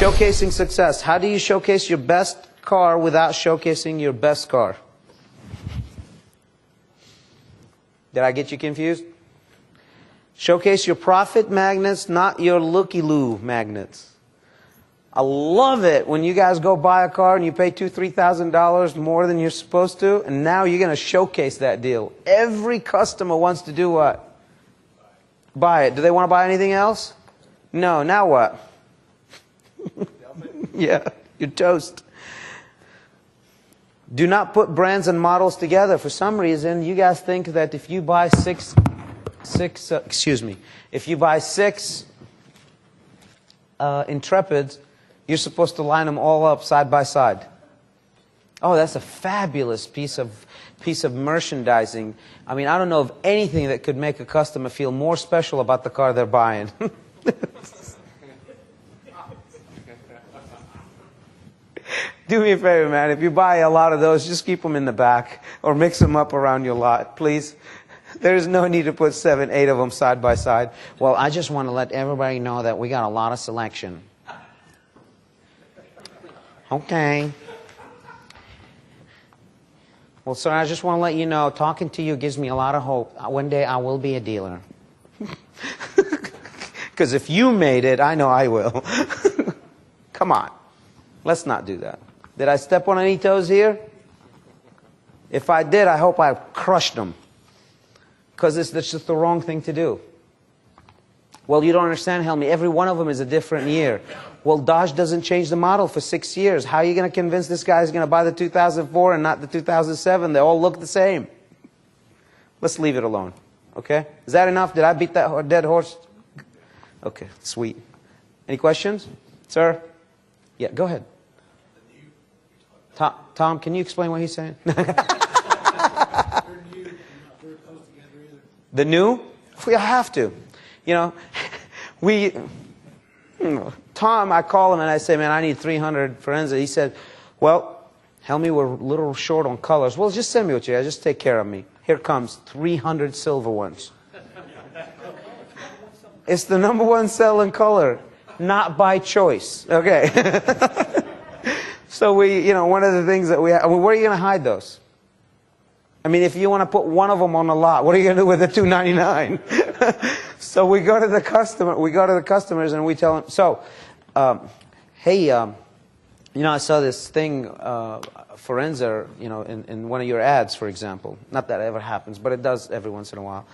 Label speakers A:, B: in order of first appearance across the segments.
A: Showcasing success. How do you showcase your best car without showcasing your best car? Did I get you confused? Showcase your profit magnets, not your looky-loo magnets. I love it when you guys go buy a car and you pay $2,000, $3,000 more than you're supposed to, and now you're going to showcase that deal. Every customer wants to do what? Buy it. Do they want to buy anything else? No. Now what? Yeah, you're toast. Do not put brands and models together. For some reason, you guys think that if you buy six Intrepids, you're supposed to line them all up side by side. Oh, that's a fabulous piece of merchandising. I mean, I don't know of anything that could make a customer feel more special about the car they're buying. Do me a favor, man. If you buy a lot of those, just keep them in the back or mix them up around your lot, please. There's no need to put 7, 8 of them side by side. Well, I just want to let everybody know that we got a lot of selection. Okay. Well, sir, I just want to let you know, talking to you gives me a lot of hope. One day I will be a dealer. Because if you made it, I know I will. Come on. Let's not do that. Did I step on any toes here? If I did, I hope I crushed them. Because that's just the wrong thing to do. Well, you don't understand, Helmy. Every one of them is a different year. Well, Dodge doesn't change the model for 6 years. How are you going to convince this guy he's going to buy the 2004 and not the 2007? They all look the same. Let's leave it alone. Okay? Is that enough? Did I beat that dead horse? Okay, sweet. Any questions? Sir? Yeah, go ahead. Tom, can you explain what he's saying? The new? We have to. You know, Tom, I call him and I say, man, I need 300 Forenza. He said, well, Helmy, we're a little short on colors. Well, just send me what you have. Just take care of me. Here comes 300 silver ones. It's the #1 selling color, not by choice. Okay. So one of the things that we have, I mean, where are you going to hide those? I mean, if you want to put one of them on the lot, what are you going to do with the $299? So we go to the customers and we tell them, so, hey, I saw this thing, Forenza, in one of your ads, for example. Not that ever happens, but it does every once in a while.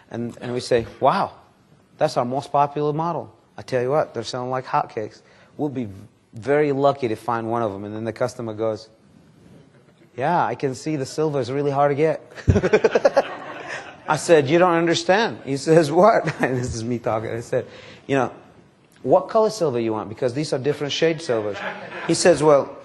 A: And we say, wow, that's our most popular model. I tell you what, they're selling like hotcakes. We'll be very lucky to find one of them. And then the customer goes, yeah, I can see the silver is really hard to get. I said, you don't understand. He says, what? And this is me talking. I said, what color silver you want? Because these are different shade silvers. He says, well,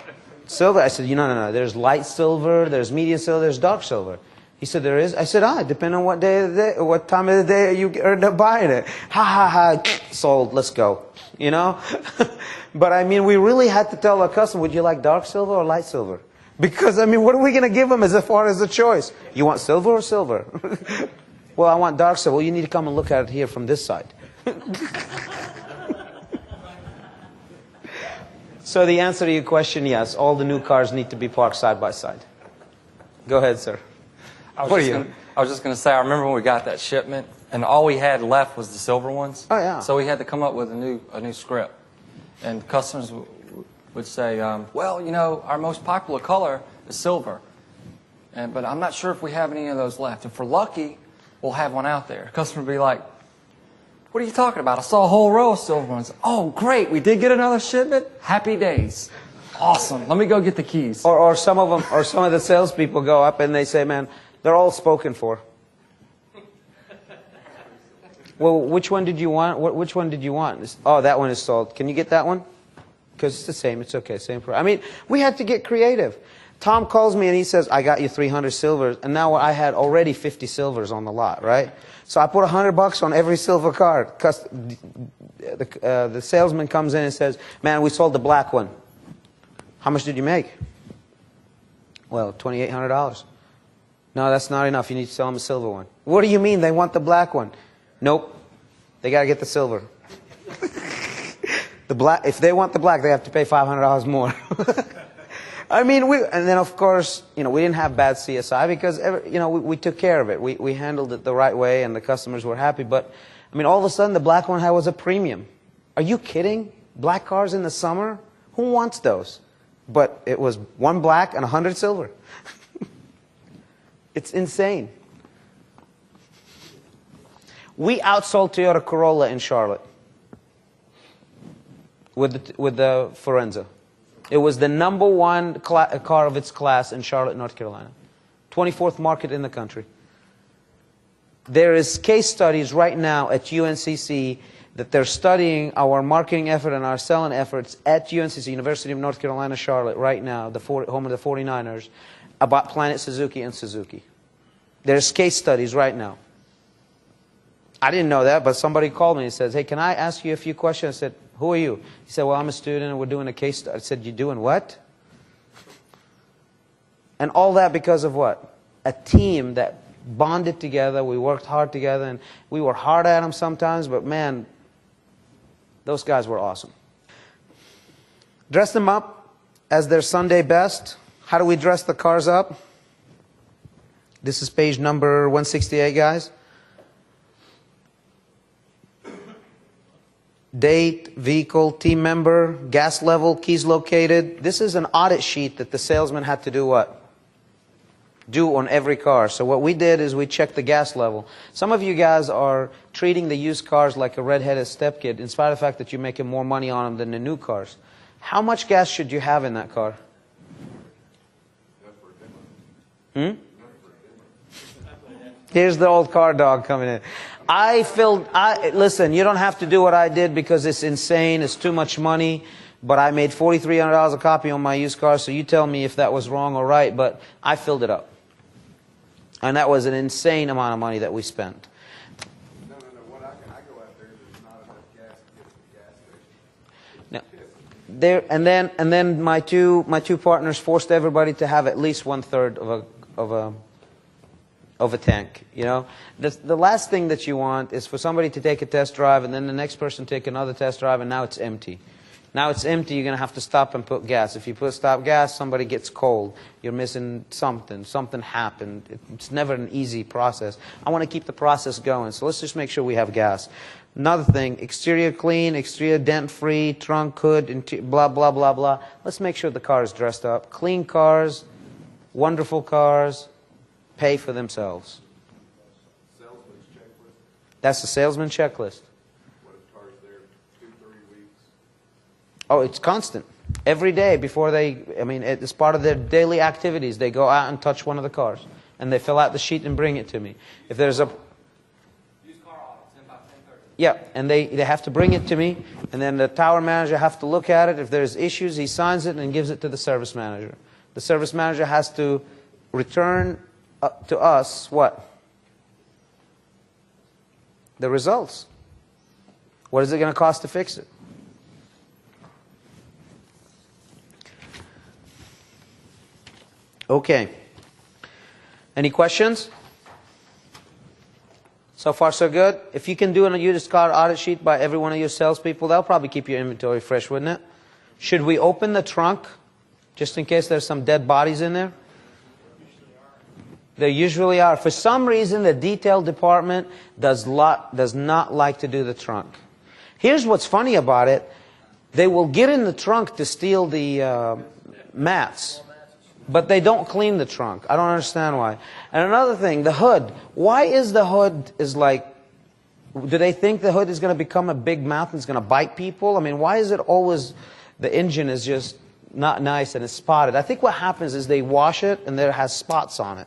A: silver. I said, no. There's light silver, there's medium silver, there's dark silver. He said, there is? I said, depending on what day of the day, what time of the day you end up buying it. Ha, sold, let's go. But I mean, we really had to tell our customer, would you like dark silver or light silver? Because, I mean, what are we going to give them as far as a choice? You want silver or silver? Well, I want dark silver. Well, you need to come and look at it here from this side. So the answer to your question, yes, all the new cars need to be parked side by side. Go ahead, sir.
B: I was just going to say, I remember when we got that shipment, and all we had left was the silver ones.
A: Oh, yeah.
B: So we had to come up with a new script. And customers would say, well, our most popular color is silver. But I'm not sure if we have any of those left. If we're lucky, we'll have one out there. The customer would be like, what are you talking about? I saw a whole row of silver ones. Oh, great. We did get another shipment? Happy days. Awesome. Let me go get the keys.
A: Or some of the salespeople go up and they say, man, they're all spoken for. Well, which one did you want? Which one did you want? Oh, that one is sold. Can you get that one? Because it's the same. It's okay. Same price. I mean, we had to get creative. Tom calls me and he says, I got you 300 silvers. And now I had already 50 silvers on the lot, right? So I put $100 on every silver card. The salesman comes in and says, man, we sold the black one. How much did you make? Well, $2,800. No, that's not enough. You need to sell them a silver one. What do you mean? They want the black one. Nope. They got to get the silver. The black, if they want the black, they have to pay $500 more. I mean, and then of course, we didn't have bad CSI because, we took care of it. We handled it the right way and the customers were happy. But, I mean, all of a sudden the black one was a premium. Are you kidding? Black cars in the summer? Who wants those? But it was 1 black and 100 silver. It's insane. We outsold Toyota Corolla in Charlotte with the Forenza. It was the #1 car of its class in Charlotte, North Carolina. 24th market in the country. There is case studies right now at UNCC that they're studying our marketing effort and our selling efforts at UNCC, University of North Carolina, Charlotte, right now, the home of the 49ers, about Planet Suzuki and Suzuki. There's case studies right now. I didn't know that, but somebody called me and says, hey, can I ask you a few questions? I said, who are you? He said, well, I'm a student and we're doing a case study. I said, you doing what? And all that because of what? A team that bonded together. We worked hard together, and we were hard at them sometimes, but man, those guys were awesome. Dress them up as their Sunday best. How do we dress the cars up? This is page number 168, guys. Date, vehicle, team member, gas level, keys located. This is an audit sheet that the salesman had to do what? Do on every car. So what we did is we checked the gas level. Some of you guys are treating the used cars like a red-headed stepkid, in spite of the fact that you're making more money on them than the new cars. How much gas should you have in that car? Here's the old car dog coming in. Listen, you don't have to do what I did because it's insane, it's too much money, but I made $4,300 a copy on my used car, so you tell me if that was wrong or right, but I filled it up. And that was an insane amount of money that we spent.
C: No. What I go out there, there's not enough gas to get to the gas station.
A: Now, and then my two partners forced everybody to have at least 1/3 of a tank. The last thing that you want is for somebody to take a test drive and then the next person take another test drive and now it's empty. Now it's empty, you're going to have to stop and put gas. If you stop gas, somebody gets cold. You're missing something. Something happened. It's never an easy process. I want to keep the process going, so let's just make sure we have gas. Another thing, exterior clean, exterior dent-free, trunk, hood, blah, blah, blah, blah. Let's make sure the car is dressed up. Clean cars, wonderful cars, pay for themselves.
C: Salesman's checklist.
A: That's the salesman checklist.
C: What if car's there 2-3 weeks?
A: Oh, it's constant. Every day before it's part of their daily activities. They go out and touch one of the cars. And they fill out the sheet and bring it to me. If there's a...
B: Used car audits in about 10:30.
A: Yeah, and they have to bring it to me. And then the tower manager has to look at it. If there's issues, he signs it and gives it to the service manager. The service manager has to return to us what? The results. What is it going to cost to fix it? Okay. Any questions? So far, so good. If you can do a used car audit sheet by every one of your salespeople, that'll probably keep your inventory fresh, wouldn't it? Should we open the trunk just in case there's some dead bodies in there? They usually are. For some reason, the detail department does not like to do the trunk. Here's what's funny about it. They will get in the trunk to steal the mats, but they don't clean the trunk. I don't understand why. And another thing, the hood. Why is the hood do they think the hood is going to become a big mouth and it's going to bite people? I mean, why is it always the engine is just not nice and it's spotted? I think what happens is they wash it and there has spots on it.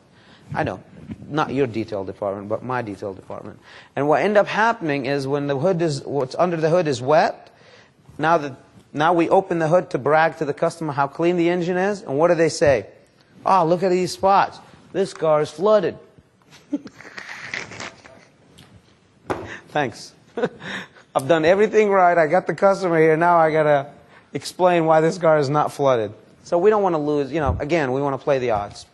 A: I know, not your detail department, but my detail department. And what ends up happening is when what's under the hood is wet, now we open the hood to brag to the customer how clean the engine is, and what do they say? Oh, look at these spots. This car is flooded. Thanks. I've done everything right. I got the customer here. Now I got to explain why this car is not flooded. So we don't want to lose, again, we want to play the odds.